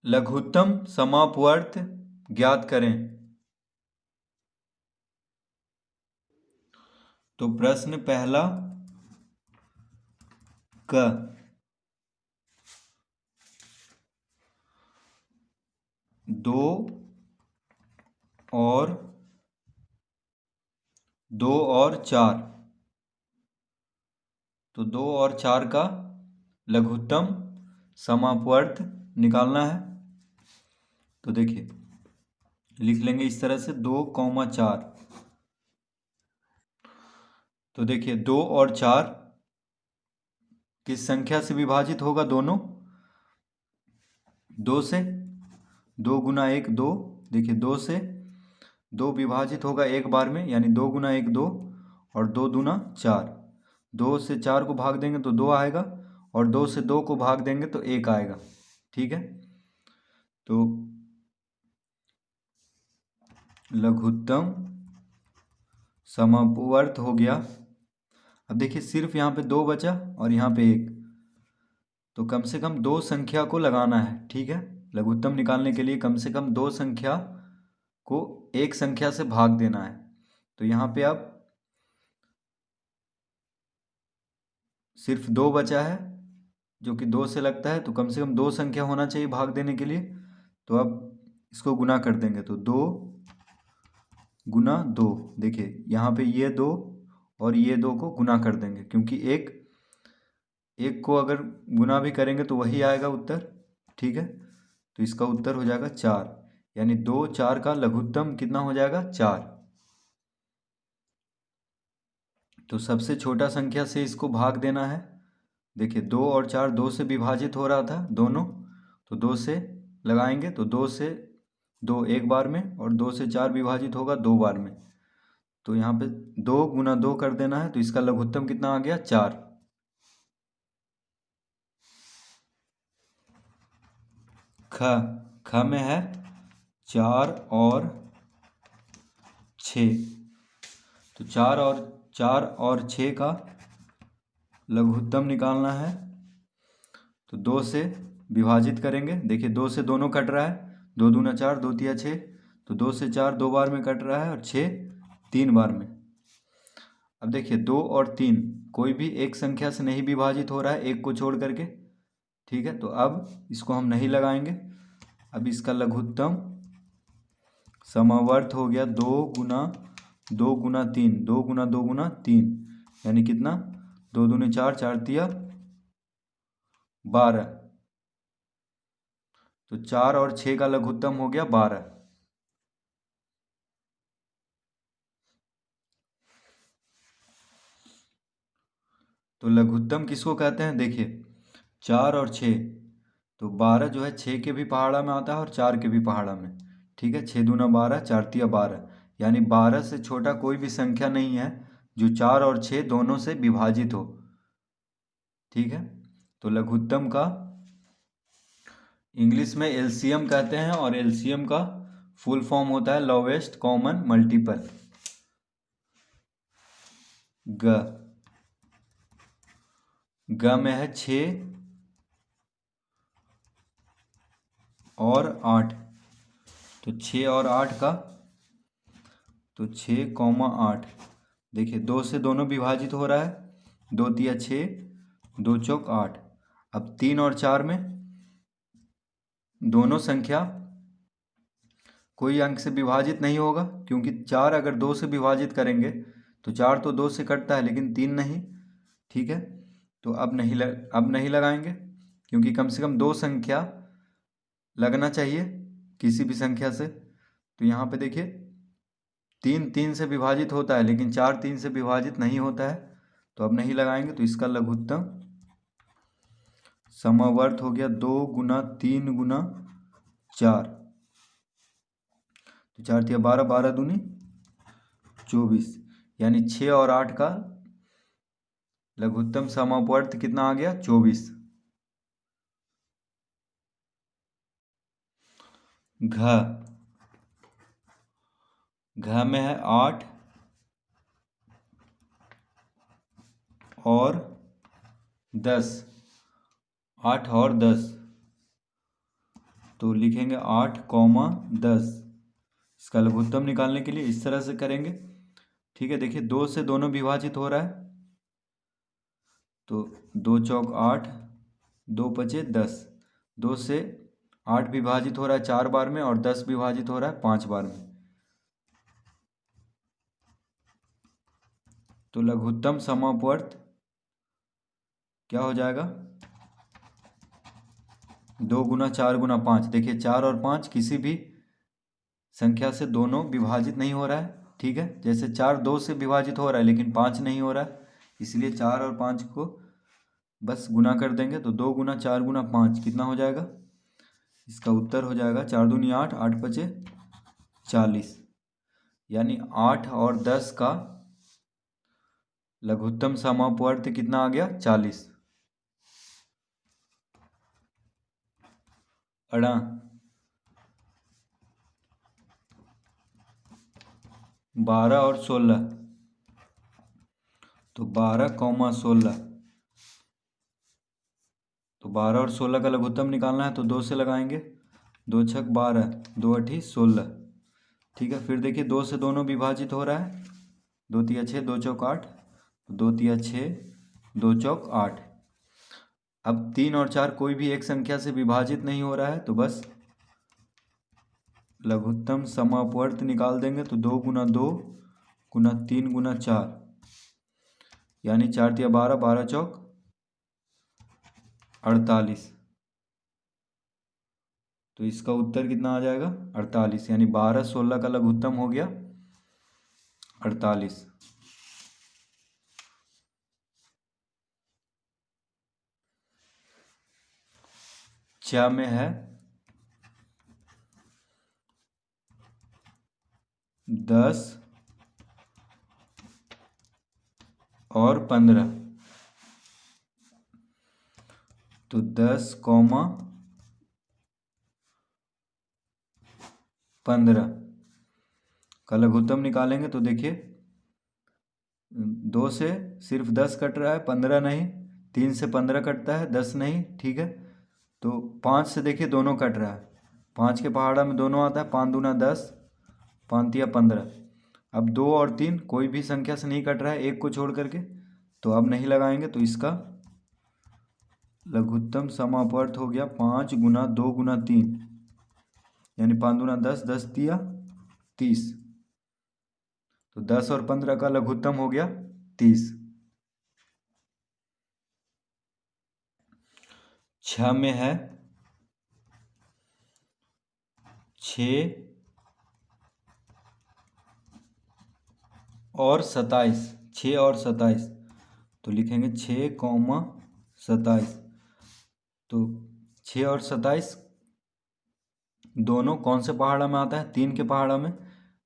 लघुत्तम समापवर्त ज्ञात करें। तो प्रश्न पहला क। दो और चार। तो 2 और 4 का लघुत्तम समापवर्त निकालना है। तो देखिए लिख लेंगे इस तरह से 2, 4। तो देखिए 2 और 4 किस संख्या से विभाजित होगा? दोनों 2 से। 2 गुना 1 2। देखिए 2 से 2 विभाजित होगा एक बार में, यानी 2 गुना 1 2 और 2 दूना 4। 2 से 4 को भाग देंगे तो 2 आएगा और 2 से 2 को भाग देंगे तो 1 आएगा। ठीक है, तो लघुत्तम समापवर्त हो गया। अब देखिए सिर्फ यहाँ पे 2 बचा और यहाँ पे 1, तो कम से कम 2 संख्या को लगाना है। ठीक है, लघुत्तम निकालने के लिए कम से कम 2 संख्या को एक संख्या से भाग देना है। तो यहाँ पे अब सिर्फ 2 बचा है जो कि 2 से लगता है, तो कम से कम 2 संख्या होना चाहिए भाग देने के लिए। तो अब इसको गुना कर देंगे तो 2 गुना 2। देखिए यहाँ पे ये 2 और ये 2 को गुना कर देंगे, क्योंकि एक को अगर गुना भी करेंगे तो वही आएगा उत्तर। ठीक है, तो इसका उत्तर हो जाएगा 4, यानी 2 4 का लघुत्तम कितना हो जाएगा? 4। तो सबसे छोटा संख्या से इसको भाग देना है। देखिए 2 और 4 2 से विभाजित हो रहा था दोनों, तो 2 से लगाएंगे तो 2 से 2 एक बार में और 2 से 4 विभाजित होगा 2 बार में। तो यहाँ पे 2 गुना 2 कर देना है, तो इसका लघुत्तम कितना आ गया? 4। ख में है 4 और 6। तो 4 और 6 का लघुत्तम निकालना है। तो 2 से विभाजित करेंगे। देखिए 2 से दोनों कट रहा है, 2 दूना 4 2 तिया 6। तो 2 से 4 2 बार में कट रहा है और 6 3 बार में। अब देखिए 2 और 3 कोई भी एक संख्या से नहीं विभाजित हो रहा है, एक को छोड़ करके। ठीक है, तो अब इसको हम नहीं लगाएंगे। अब इसका लघुत्तम समावर्त हो गया 2 गुना 2 गुना 3, 2 गुना 2 गुना 3, यानी कितना? 2 दूनी 4 4 तिया 12। तो 4 और 6 का लघुत्तम हो गया 12। तो लघुत्तम किसको कहते हैं? देखिए 4 और 6, तो 12 जो है 6 के भी पहाड़ा में आता है और 4 के भी पहाड़ा में। ठीक है, 6 दूना 12 4 तिया 12, यानी 12 से छोटा कोई भी संख्या नहीं है जो 4 और 6 दोनों से विभाजित हो। ठीक है, तो लघुत्तम का इंग्लिश में एलसीएम कहते हैं और एलसीएम का फुल फॉर्म होता है लोवेस्ट कॉमन मल्टीपल। ग में है 6 और 8। तो 6 और 8 का, तो 6, 8। देखिए 2 से दोनों विभाजित हो रहा है, 2 तिया 6 2 चौक 8। अब 3 और 4 में दोनों संख्या कोई अंक से विभाजित नहीं होगा, क्योंकि 4 अगर 2 से विभाजित करेंगे तो 4 तो 2 से कटता है लेकिन 3 नहीं। ठीक है, तो अब नहीं लगाएंगे, क्योंकि कम से कम 2 संख्या लगना चाहिए किसी भी संख्या से। तो यहाँ पे देखिए 3 3 से विभाजित होता है लेकिन 4 3 से विभाजित नहीं होता है, तो अब नहीं लगाएंगे। तो इसका लघुत्तम समावर्त हो गया 2 गुना 3 गुना 4। तो 4 तिया 12 12 दूनी 24, यानी 6 और 8 का लघुत्तम समापवर्त कितना आ गया? 24। घ में है 8 और 10। 8 और 10, तो लिखेंगे 8,10। इसका लघुत्तम निकालने के लिए इस तरह से करेंगे। ठीक है, देखिए 2 से दोनों विभाजित हो रहा है, तो 2 चौक 8, 2 पचे 10। 2 से 8 विभाजित हो रहा है 4 बार में, और 10 विभाजित हो रहा है 5 बार में। तो लघुत्तम समापवर्त क्या हो जाएगा? 2 गुना 4 गुना 5। देखिए 4 और 5 किसी भी संख्या से दोनों विभाजित नहीं हो रहा है। ठीक है, जैसे 4 2 से विभाजित हो रहा है लेकिन 5 नहीं हो रहा है, इसलिए 4 और 5 को बस गुना कर देंगे। तो 2 गुना 4 गुना 5 कितना हो जाएगा? इसका उत्तर हो जाएगा 4 दूनी 8, 8 पचे 40। यानी 8 और 10 का लघुत्तम समापवर्त कितना आ गया? 40। अड़ा 12 और 16, तो 12,16। तो 12 और 16 का लघुत्तम निकालना है, तो 2 से लगाएंगे। 2 छक 12, 2 अठी 16। ठीक है, फिर देखिए 2 से दोनों विभाजित हो रहा है। 2 तिया 6, 2 चौक 8, 2 तिया 6, 2 चौक 8। अब 3 और 4 कोई भी एक संख्या से विभाजित नहीं हो रहा है, तो बस लघुत्तम समापवर्त निकाल देंगे। तो 2 गुना 2 गुना 3 गुना 4, यानी 4 तिया 12, 12 चौक 48। तो इसका उत्तर कितना आ जाएगा? 48। यानी 12 16 का लघुत्तम हो गया 48। च में है 10 और 15। तो 10, 15 का लघुत्तम निकालेंगे। तो देखिए 2 से सिर्फ 10 कट रहा है, 15 नहीं। 3 से 15 कटता है, 10 नहीं। ठीक है, तो 5 से देखिए दोनों कट रहा है। 5 के पहाड़ा में दोनों आता है, 5 दूना 10, 5 तिया 15। अब 2 और 3 कोई भी संख्या से नहीं कट रहा है, एक को छोड़ करके, तो अब नहीं लगाएंगे। तो इसका लघुत्तम समापवर्त हो गया 5 गुना 2 गुना 3, यानी 5 दूना 10, 10 तिया 30। तो 10 और 15 का लघुत्तम हो गया 30। 6 में है 6 और 27। 6 और 27, तो लिखेंगे 6,27। तो 6 और 27 दोनों कौन से पहाड़ा में आता है? 3 के पहाड़ा में।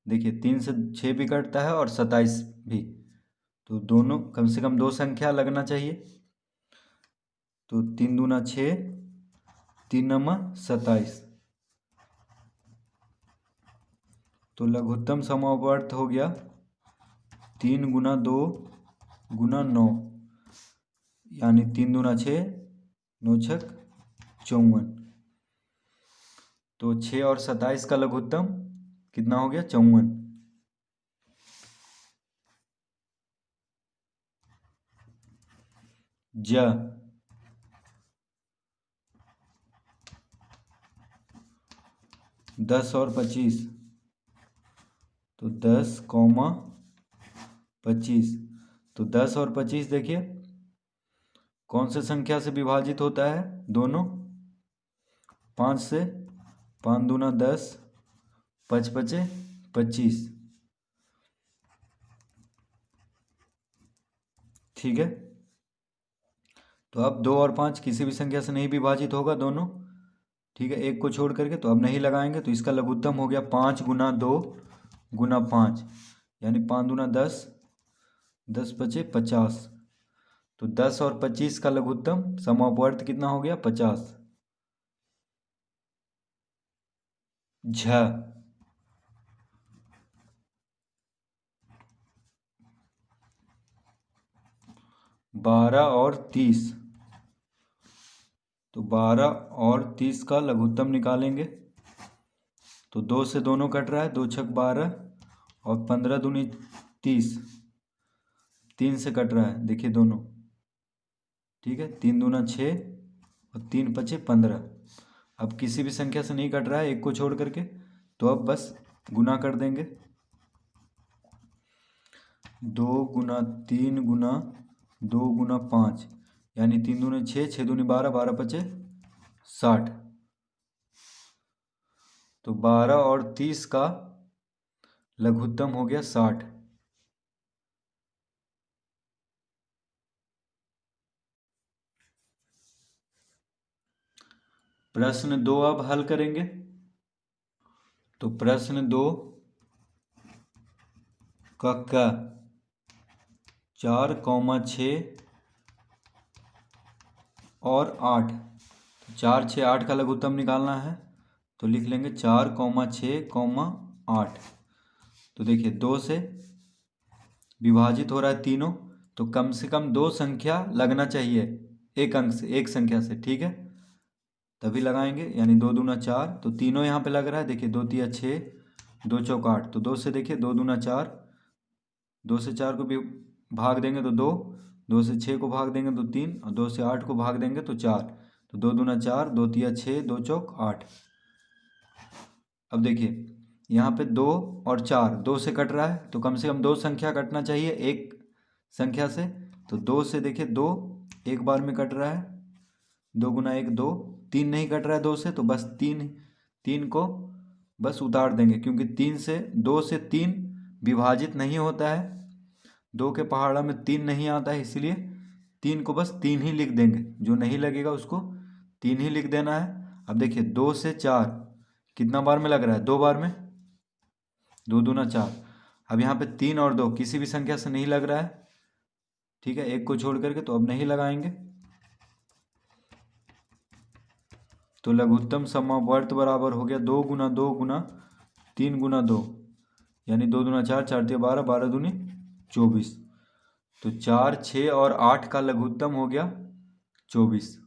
देखिए 3 से 6 भी कटता है और 27 भी, तो दोनों कम से कम 2 संख्या लगना चाहिए। तो 3 दूना 6, 3 नमा 27। तो लघुत्तम समापवर्त हो गया 3 गुना 2 गुना 9, यानी 3 दूना 6, 9 छक 54। तो 6 और 27 का लघुत्तम कितना हो गया? 54। ज 10 और 25, तो 10, 25। तो 10 और 25 देखिए कौन से संख्या से विभाजित होता है? दोनों 5 से। 5 दूना 10, 5 पचे 25। ठीक है, तो अब 2 और 5 किसी भी संख्या से नहीं विभाजित होगा दोनों। ठीक है, एक को छोड़ करके, तो अब नहीं लगाएंगे। तो इसका लघुत्तम हो गया 5 गुना 2 गुना 5, यानी 5 दूना 10, 10 पचे 50। तो 10 और 25 का लघुत्तम समापवर्त कितना हो गया? 50। झ 12 और 30, तो 12 और 30 का लघुत्तम निकालेंगे। तो 2 से दोनों कट रहा है, 2 छक 12 और 15 दूनी 30, 3 से कट रहा है, देखिए दोनों, ठीक है। 3 दूना 6 और 3 पचे 15। अब किसी भी संख्या से नहीं कट रहा है एक को छोड़ करके, तो अब बस गुना कर देंगे। 2 गुना 3 गुना 2 गुना 5, यानी 3 दूनी 6, 6 दूनी 12, 12 पचे 60। तो 12 और 30 का लघुत्तम हो गया 60। प्रश्न 2 अब हल करेंगे। तो प्रश्न 2 का 4, 6 और 8, 4, 6, 8 का लघुत्तम निकालना है। तो लिख लेंगे 4, 6, 8। तो देखिए 2 से विभाजित हो रहा है तीनों, तो कम से कम 2 संख्या लगना चाहिए एक अंक से, एक संख्या से, ठीक है, तभी लगाएंगे। यानी 2 दूना 4, तो तीनों यहाँ पे लग रहा है। देखिए 2 तिया 6, 2 चौक 8, तो 2 से देखिए 2 दूना 4, 2 से 4 को भी भाग देंगे तो 2, 2 से 6 को भाग देंगे तो 3, और 2 से 8 को भाग देंगे तो 4। तो 2 दूना 4, 2 तिया 6, 2 चौक 8। अब देखिए यहाँ पे 2 और 4, 2 से कट रहा है, तो कम से कम 2 संख्या कटना चाहिए एक संख्या से। तो 2 से देखिए 2 एक बार में कट रहा है, 2 गुना 1 2, 3 नहीं कट रहा है 2 से, तो बस 3 को बस उतार देंगे, क्योंकि 2 से 3 विभाजित नहीं होता है, 2 के पहाड़ा में 3 नहीं आता है, इसलिए 3 को बस 3 ही लिख देंगे, जो नहीं लगेगा उसको 3 ही लिख देना है। अब देखिए 2 से 4 कितना बार में लग रहा है, 2 बार में, 2 दूना 4। अब यहाँ पे 3 और 2 किसी भी संख्या से नहीं लग रहा है, ठीक है, एक को छोड़ करके, तो अब नहीं लगाएंगे। तो लघुत्तम समावर्त बराबर हो गया 2 गुना 2 गुना 3 गुना 2, यानी 2 दूना 4, 4 तिया 12, 12 दूनी 24। तो 4, 6 और 8 का लघुत्तम हो गया 24।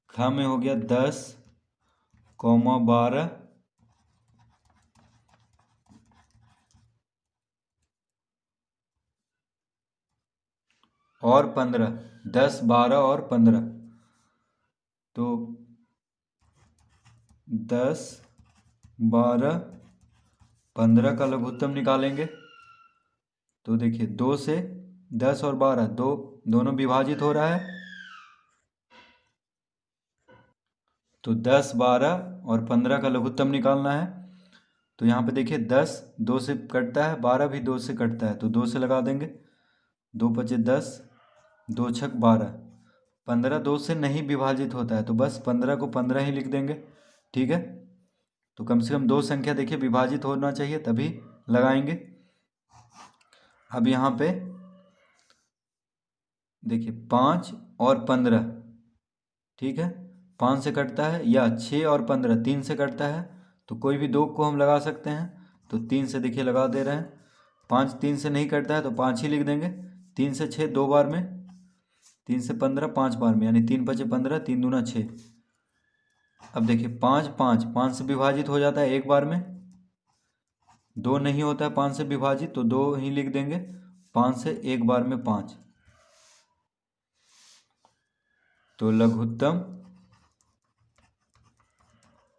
ख में हो गया 10, 12 और 15, 10, 12 और 15। तो 10, 12, 15 का लघुत्तम निकालेंगे। तो देखिए 2 से 10 और 12 दोनों विभाजित हो रहा है, तो 10, 12 और 15 का लघुत्तम निकालना है। तो यहाँ पे देखिए 10 2 से कटता है, 12 भी 2 से कटता है, तो 2 से लगा देंगे, 2 पचे 10, 2 छक 12, 15 2 से नहीं विभाजित होता है, तो बस 15 को 15 ही लिख देंगे, ठीक है। तो कम से कम 2 संख्या देखिए विभाजित होना चाहिए, तभी लगाएंगे। अब यहाँ पे देखिए 5 और 15, ठीक है, 5 से कटता है, या 6 और 15 3 से कटता है, तो कोई भी 2 को हम लगा सकते हैं, तो 3 से देखिए लगा दे रहे हैं। 5 3 से नहीं कटता है, तो 5 ही लिख देंगे। 3 से 6 2 बार में, 3 से 15 5 बार में, यानी 3 पचे 15, 3 दूना 6। अब देखिए 5 5 5 से विभाजित हो जाता है एक बार में, 2 नहीं होता है 5 से विभाजित, तो 2 ही लिख देंगे। 5 से एक बार में 5। तो लघुत्तम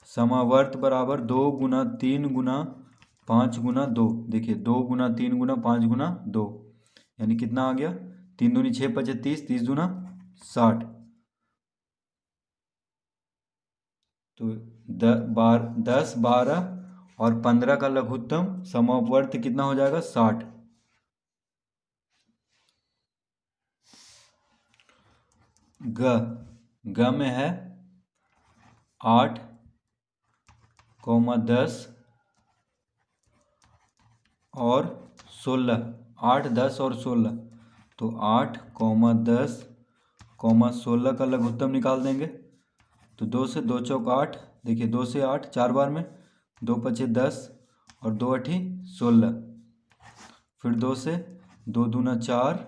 समावर्त बराबर 2 गुना 3 गुना 5 गुना 2। देखिए 2 गुना 3 गुना 5 गुना 2, यानी कितना आ गया, 3 दूनी 6 पचे 30, 30 दूना 60। तो 10, 12 और 15 का लघुत्तम समावर्त कितना हो जाएगा, 60। ग में है 8, 10 और 16, 8, 10 और 16। तो 8, 10, 16 का लघुत्तम निकाल देंगे। तो 2 से 2 चौक 8, देखिए 2 से 8 4 बार में, 2 पचे 10 और 2 8 16। फिर 2 से, 2 दूना 4,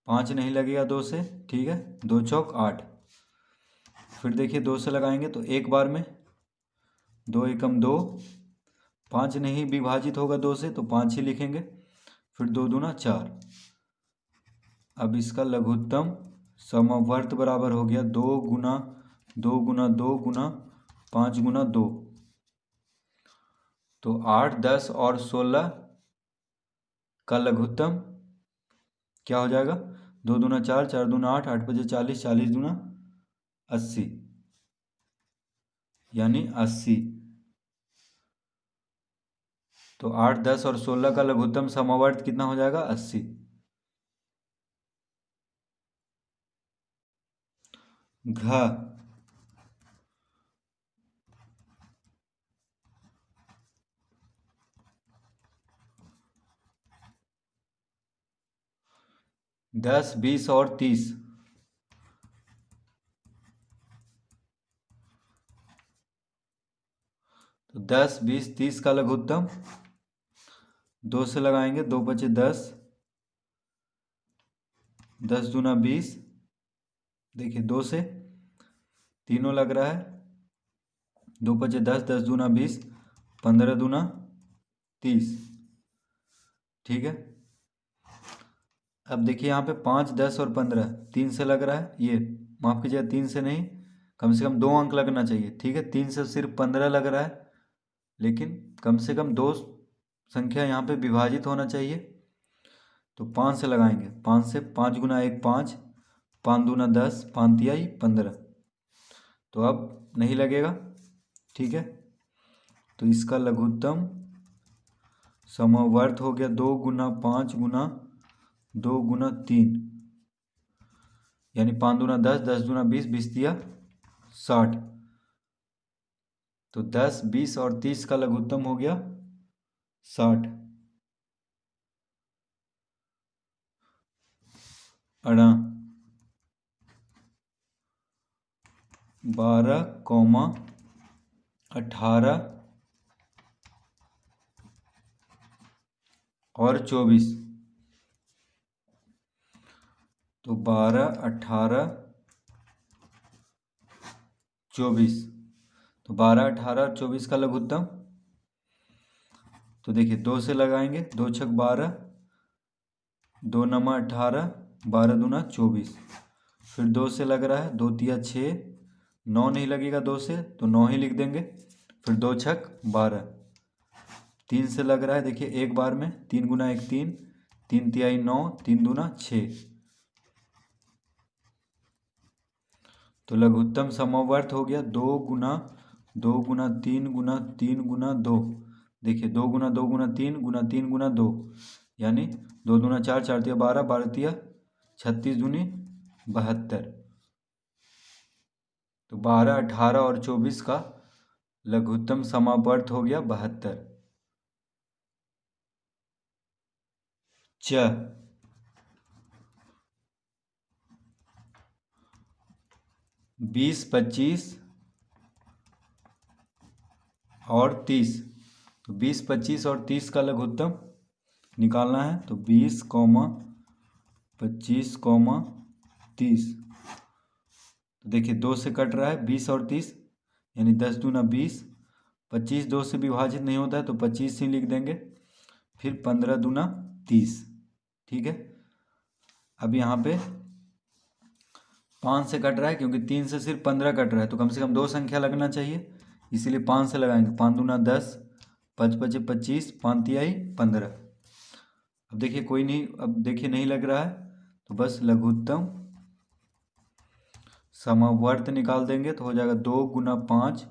5 नहीं लगेगा 2 से, ठीक है, 2 चौक 8। फिर देखिए 2 से लगाएंगे तो एक बार में, 2 एकम 2, 5 नहीं विभाजित होगा 2 से तो 5 ही लिखेंगे। फिर 2 दूना 4। अब इसका लघुत्तम समवर्त बराबर हो गया 2 गुना 2 गुना 2 गुना 5 गुना 2। तो 8 10 और 16 का लघुत्तम क्या हो जाएगा? 2 दूना 4, 4 दूना 8, 8 पचे 40, 40 दूना 80, यानी 80। तो 8 10 और 16 का लघुत्तम समवर्त कितना हो जाएगा? 80। घ 10 20 और 30। तो 10 20 30 का लघुत्तम 2 से लगाएंगे, 2 पचे 10, 10 दूना 20। देखिए 2 से तीनों लग रहा है, 2 पचे 10, 10 दूना 20, 15 दूना 30, ठीक है। अब देखिए यहाँ पे 5 10 और 15 3 से लग रहा है, ये माफ़ कीजिएगा 3 से नहीं, कम से कम 2 अंक लगना चाहिए, ठीक है। 3 से सिर्फ 15 लग रहा है, लेकिन कम से कम 2 संख्या यहाँ पे विभाजित होना चाहिए। तो 5 से लगाएंगे, 5 से, 5 गुना 1 5, 5 दूना 10, 5 तिहाई 15। तो अब नहीं लगेगा, ठीक है। तो इसका लघुत्तम समवर्त हो गया 2 गुना 5 गुना 2 गुना 3, यानी 5 दूना 10, 10 दूना 20, 20 तिया 60। तो 10 20 और 30 का लघुत्तम हो गया 60। अड़ा 12, 18 और 24। तो 12 18 24। तो 12 18 और 24 का लघुत्तम, तो देखिए 2 से लगाएंगे, 2 छक 12, 2 नमा 18, 12 दूना 24। फिर 2 से लग रहा है, 2 तिया 6, 9 नहीं लगेगा 2 से तो 9 ही लिख देंगे। फिर 2 छक 12। 3 से लग रहा है, देखिए एक बार में, 3 गुना 1 3, 3 तिहाई 9, 3 दूना 6। तो लघुत्तम समवर्त हो गया 2 गुना 2 गुना 3 गुना 3 गुना 2। देखिए 2 गुना 2 गुना 3 गुना 3 गुना 2, यानी 2 दूना 4, 4 तिया 12, 12 तिया 36 दूनी 72। तो 12 18 और 24 का लघुत्तम समावर्त हो गया 72। च 20 25 और 30। तो 20 25 और 30 का लघुत्तम निकालना है। तो 20 25 30। तो देखिए 2 से कट रहा है 20 और 30, यानी 10 दूना 20। 25 2 से विभाजित नहीं होता है तो 25 ही लिख देंगे। फिर 15 दूना 30, ठीक है। अब यहाँ पे 5 से कट रहा है, क्योंकि 3 से सिर्फ 15 कट रहा है, तो कम से कम 2 संख्या लगना चाहिए, इसीलिए 5 से लगाएंगे। 5 दूना 10, 5 पचे 25, 5 तिहाई 15। अब देखिए कोई नहीं, अब देखिए नहीं लग रहा है, तो बस लघुत्तम समवर्त निकाल देंगे तो हो जाएगा 2 गुना 5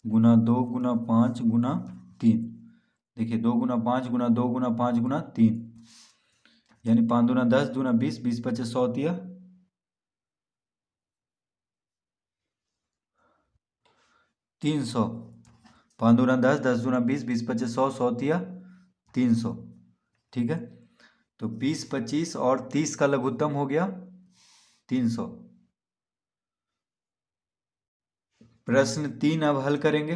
गुना 2 गुना 5 गुना 3। देखिए 2 गुना 5 गुना 2 गुना 5 गुना 3, यानी 5 दूना 10, दूना 20, 20 पचे 100 तिया 300। 5 दूना 10, 10 दूना 20, 20 पचे 100, 100 तिया 300, ठीक है। तो 20 25 और 30 का लघुत्तम हो गया 300। प्रश्न 3 अब हल करेंगे।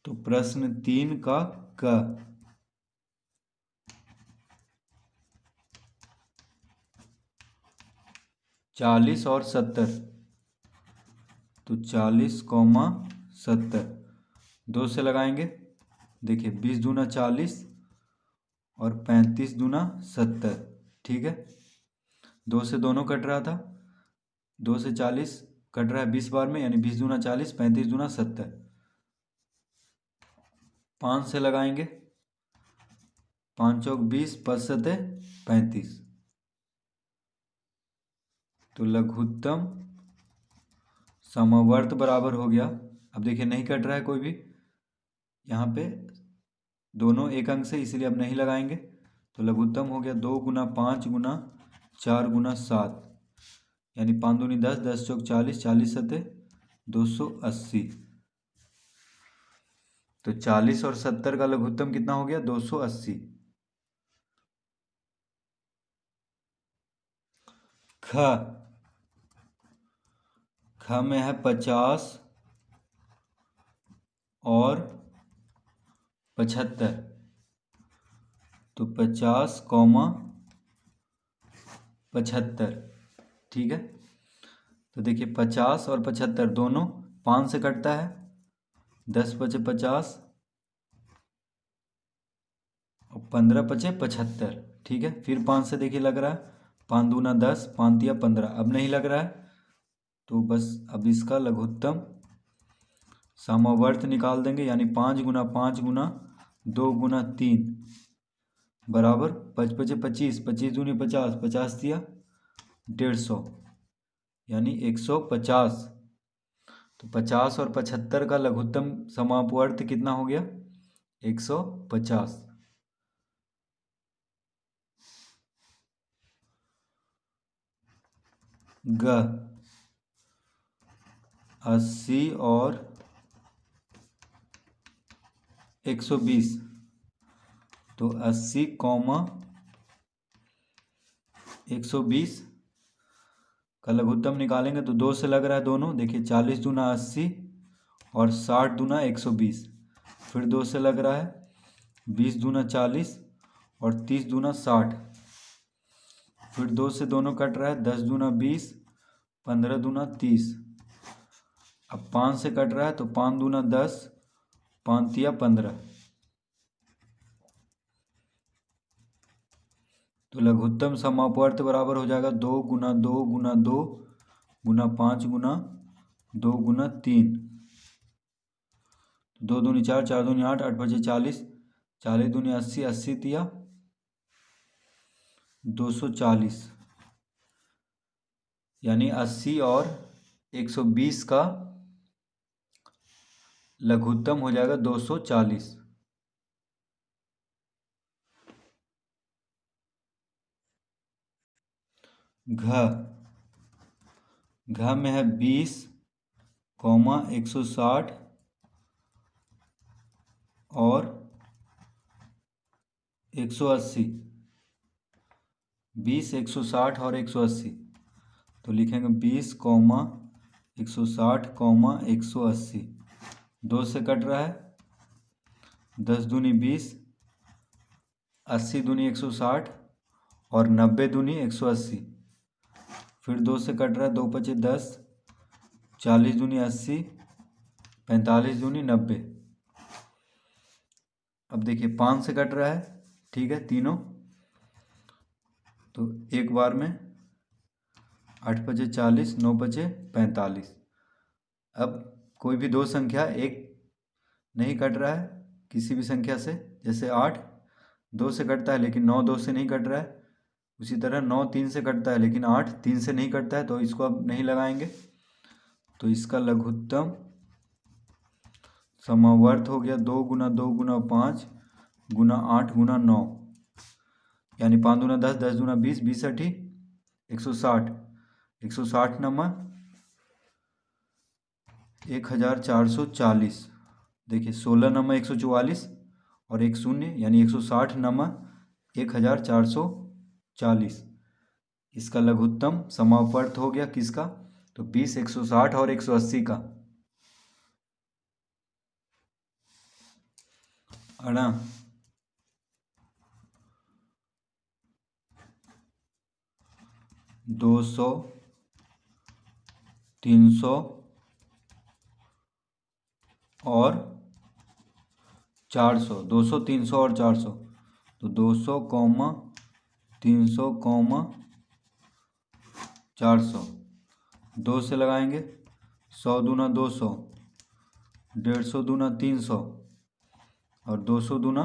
तो प्रश्न 3 का क 40 और 70, तो 40,70 2 से लगाएंगे। देखिए 20 दूना 40 और 35 दूना 70, ठीक है। 2 से दोनों कट रहा था, 2 से 40 कट रहा है 20 बार में, यानी 20 दूना 40, 35 दूना 70। 5 से लगाएंगे, 5 चौक 20, 5 सते 35, तो लघुत्तम समवर्त बराबर हो गया। अब देखिए नहीं कट रहा है कोई भी, यहाँ पे दोनों एक अंक से, इसलिए अब नहीं लगाएंगे। तो लघुत्तम हो गया 2 गुना 5 गुना 4 गुना 7, यानी 5 दूनी 10, 10 चौक 40, 40 सते 280। तो 40 और 70 का लघुत्तम कितना हो गया? 280। ख में है 50 और 75, तो 50, 75, ठीक है। तो देखिए 50 और 75 दोनों 5 से कटता है, 10 पचे 50 और 15 पचे 75, ठीक है। फिर 5 से देखिए लग रहा है, 5 दूना 10, 5 तिया 15, अब नहीं लग रहा है, तो बस अब इसका लघुत्तम समवर्त निकाल देंगे, यानी 5 गुना 5 गुना 2 गुना 3 बराबर 5 पचे 25, 25 दूनी 50, 50 दिया 150, यानी 150। तो 50 और 75 का लघुत्तम समापवर्त कितना हो गया? 150। ग 80 और 120, तो 80, 120 का लघुत्तम निकालेंगे तो 2 से लग रहा है दोनों। देखिए 40 दूना 80 और 60 दूना 120, फिर 2 से लग रहा है, 20 दूना 40 और 30 दूना 60, फिर 2 से दोनों कट रहा है, 10 दूना 20, 15 दूना 30। अब 5 से कट रहा है, तो 5 दूना 10, 5 तिया 15, तो लघुत्तम समापवर्त बराबर हो जाएगा 2 गुना 2 गुना 2 गुना 5 गुना 2 गुना 3, 2 दूनी 4, 4 दूनी 8, 8 पचे 40, 40 दूनी 80, 80 तिया 240, यानी 80 और 120 का लघुत्तम हो जाएगा 240। घ में है 20, 160 और 180, 20, 160 और 180, तो लिखेंगे 20, 160, 180। 2 से कट रहा है, 10 दूनी 20, 80 दूनी 160 और 90 दूनी 180, फिर 2 से कट रहा है, 2 पचे 10, 40 दूनी 80, 45 दूनी 90। अब देखिए 5 से कट रहा है, ठीक है, तीनों, तो एक बार में 8 पचे 40, 9 पचे 45। अब कोई भी दो संख्या एक नहीं कट रहा है किसी भी संख्या से, जैसे 8 2 से कटता है लेकिन 9 2 से नहीं कट रहा है, उसी तरह 9 3 से कटता है लेकिन 8 3 से नहीं कटता है, तो इसको अब नहीं लगाएंगे। तो इसका लघुत्तम समवर्त हो गया 2 गुना 2 गुना 5 गुना 8 गुना 9, यानी 5 दूना 10, 10 दूना 20, 20 अठी 160, 160 नमा 1440। देखिए 16 नमा 144 और एक शून्य, यानी 160 नमा 1440। इसका लघुत्तम समापवर्त हो गया किसका? तो 20, 160 और 180 का। अड़ा 200 300 और 400 200 300 और 400 तो 200 कॉमा 300 कॉमा 400 2 से लगाएंगे 100 दूना 200 150 दूना 300 और 200 दूना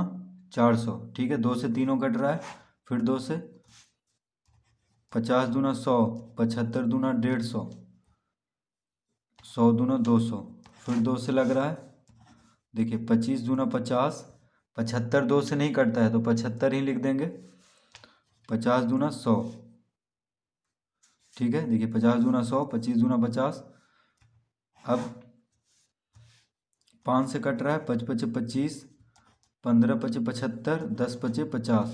400। ठीक है, 2 से तीनों कट रहा है। फिर 2 से 50 दूना 100 75 दूना 150 100 दूना 200। फिर 2 से लग रहा है, देखिए 25 दूना 50 75 2 से नहीं कटता है तो 75 ही लिख देंगे। 50 दूना 100। ठीक है, देखिए 50 दूना 100 25 दूना 50। अब 5 से कट रहा है, 5 पचे 25 15 पचे 75 10 पचे 50।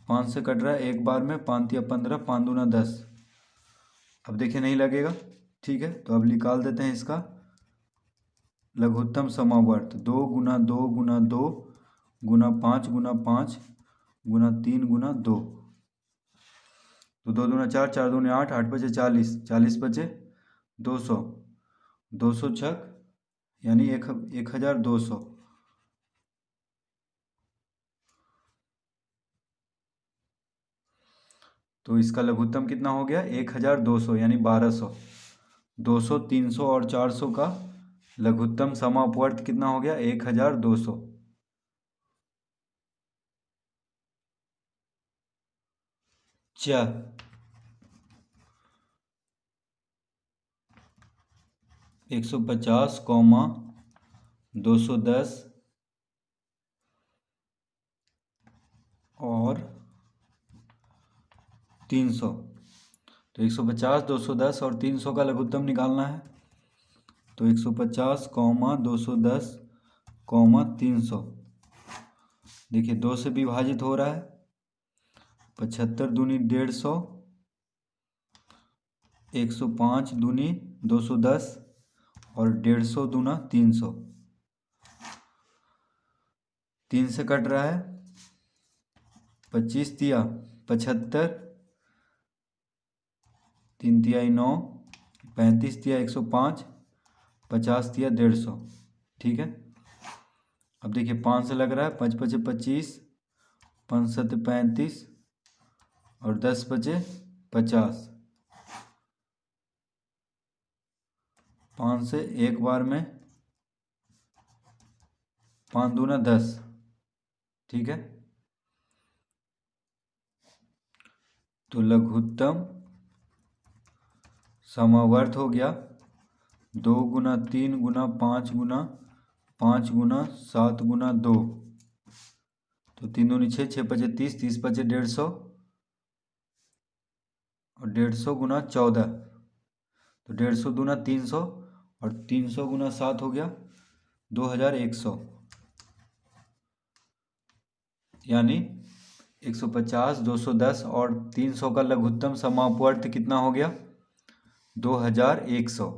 5 से कट रहा है एक बार में, 5 तिया 15 5 दूना 10। अब देखिए नहीं लगेगा। ठीक है, तो अब निकाल देते हैं इसका लघुत्तम समावर्त। 2 गुना 2 गुना 2 गुना 5 गुना 5 गुना 3 गुना 2। तो 2 दूना 4 4 दूने 8 8 पचे 40 40 पचे 200 200 छक यानी 1200। तो इसका लघुत्तम कितना हो गया 1200 यानी 1200। 200 300 और 400 का लघुत्तम समापवर्त कितना हो गया 1200। च 150 कॉमा 210 और 300। तो 150 210 और 300 का लघुत्तम निकालना है। तो 150 कॉमा 210 कॉमा 300 देखिए 2 से विभाजित हो रहा है। 75 दूनी 150 105 दूनी 210 और 150 दूना 300। 3 से कट रहा है, 25 तिया 75 3 तिया 9 35 तिया 105 50 तिया 150। ठीक है, अब देखिए 5 से लग रहा है, 5 पचे 25 5 सत 35 और 10 बचे 50। 5 से एक बार में 5 दूना 10। ठीक है, तो लघुत्तम समावर्त हो गया 2 गुना 3 गुना 5 गुना 5 गुना 7 गुना 2। तो 3 दूनी 6 6 पचे 30 30 पचे 150 और 150 गुना 14। तो 150 दूना 300 और 300 गुना 7 हो गया 2100। यानी 150 210 और 300 का लघुत्तम समापवर्त कितना हो गया 2100।